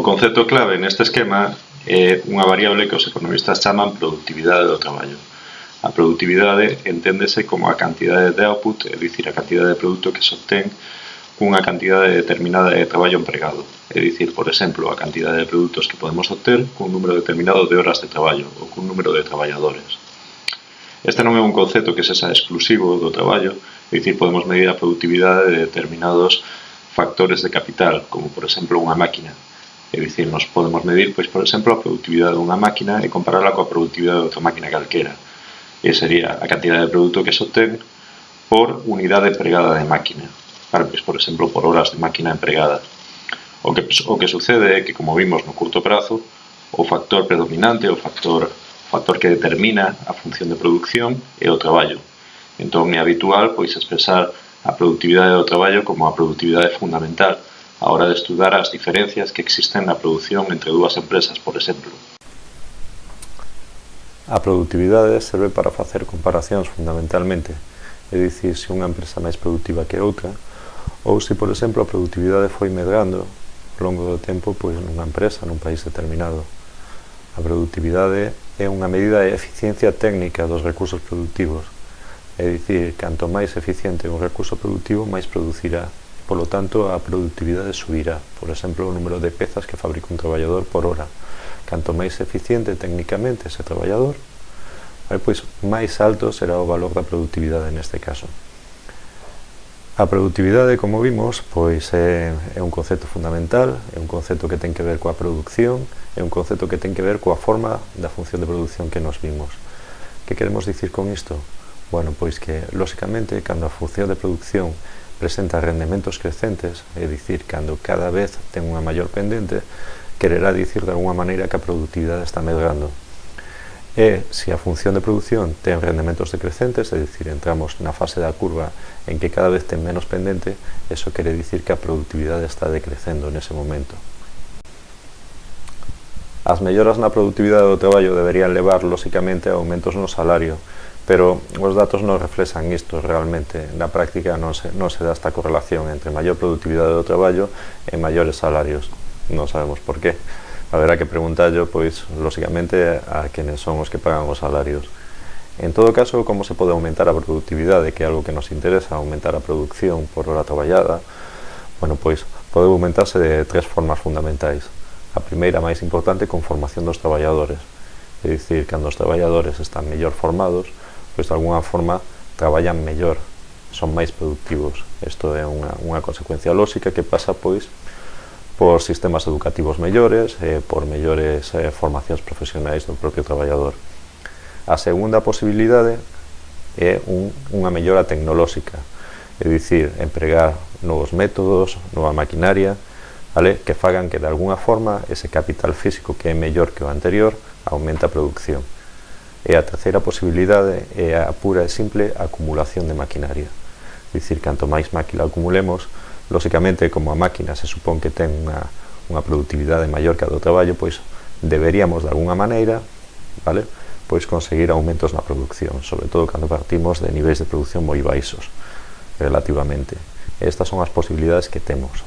concepto clave neste esquema é unha variable que os economistas chaman productividade do traballo. A productividade enténdese como a cantidade de output, é dicir, a cantidade de produto que se obtén cunha cantidade determinada de traballo empregado. É dicir, por exemplo, a cantidade de produtos que podemos obter cun número determinado de horas de traballo ou cun número de traballadores. Este non é un concepto que sexa exclusivo do traballo, é dicir, podemos medir a productividade de determinados factores de capital, como por exemplo unha máquina. É dicir, nos podemos medir, pois, por exemplo, a productividade dunha máquina e compararla coa productividade de outra máquina calquera. E sería a cantidade de produto que se obtén por unidade empregada de máquina. Pois, por exemplo, por horas de máquina empregada. O que sucede é que, como vimos no curto prazo, o factor predominante, o factor que determina a función de producción é o traballo. Entón é habitual pois expresar a productividade do traballo como a productividade fundamental a hora de estudar as diferencias que existen na produción entre dúas empresas, por exemplo. A productividade serve para facer comparacións fundamentalmente, é dicir, se unha empresa é máis productiva que outra, ou se, por exemplo, a productividade foi medrando ao longo do tempo pois nunha empresa, nun país determinado. A productividade é unha medida de eficiencia técnica dos recursos productivos, é dicir, canto máis eficiente un recurso productivo, máis producirá. Por lo tanto, a productividade subirá. Por exemplo, o número de pezas que fabrica un traballador por hora. Canto máis eficiente técnicamente ese traballador, pois máis alto será o valor da productividade neste caso. A productividade, como vimos, pois é un concepto fundamental, é un concepto que ten que ver coa produción, é un concepto que ten que ver coa forma da función de produción que nos vimos. Que queremos dicir con isto? Bueno, pois que, lóxicamente, cando a función de producción presenta rendementos crecentes, é dicir, cando cada vez ten unha maior pendente, quererá dicir de alguma maneira que a productividade está medrando. E, se a función de produción ten rendementos decrecentes, é dicir, entramos na fase da curva en que cada vez ten menos pendente, eso quere dicir que a productividade está decrecendo nese momento. As melloras na productividade do traballo deberían levar, lóxicamente, a aumentos no salario, pero os datos non reflexan isto realmente. Na práctica non se dá esta correlación entre maior productividade do traballo e maiores salarios. Non sabemos por qué. Haberá que preguntarlo, pois, lóxicamente, a quenes son os que pagan os salarios. En todo caso, como se pode aumentar a productividade, que é algo que nos interesa, aumentar a producción por hora traballada? Bueno, pois, pode aumentarse de tres formas fundamentais. A primeira, máis importante, con formación dos traballadores. É dicir, cando os traballadores están mellor formados, pois de alguna forma traballan mellor, son máis productivos. Isto é unha consecuencia lóxica que pasa, pois, por sistemas educativos mellores e por mellores formacións profesionais do propio traballador. A segunda posibilidade é unha mellora tecnolóxica, é dicir, empregar novos métodos, nova maquinaria, que fagan que de alguna forma ese capital físico que é mellor que o anterior aumenta a producción. E a terceira posibilidade é a pura e simple acumulación de maquinaria. É dicir, canto máis máquina acumulemos, lóxicamente, como a máquina se supón que ten unha productividade maior que a do traballo, pois deberíamos de alguna maneira, pois conseguir aumentos na producción, sobre todo cando partimos de niveis de producción moi baixos relativamente. Estas son as posibilidades que temos.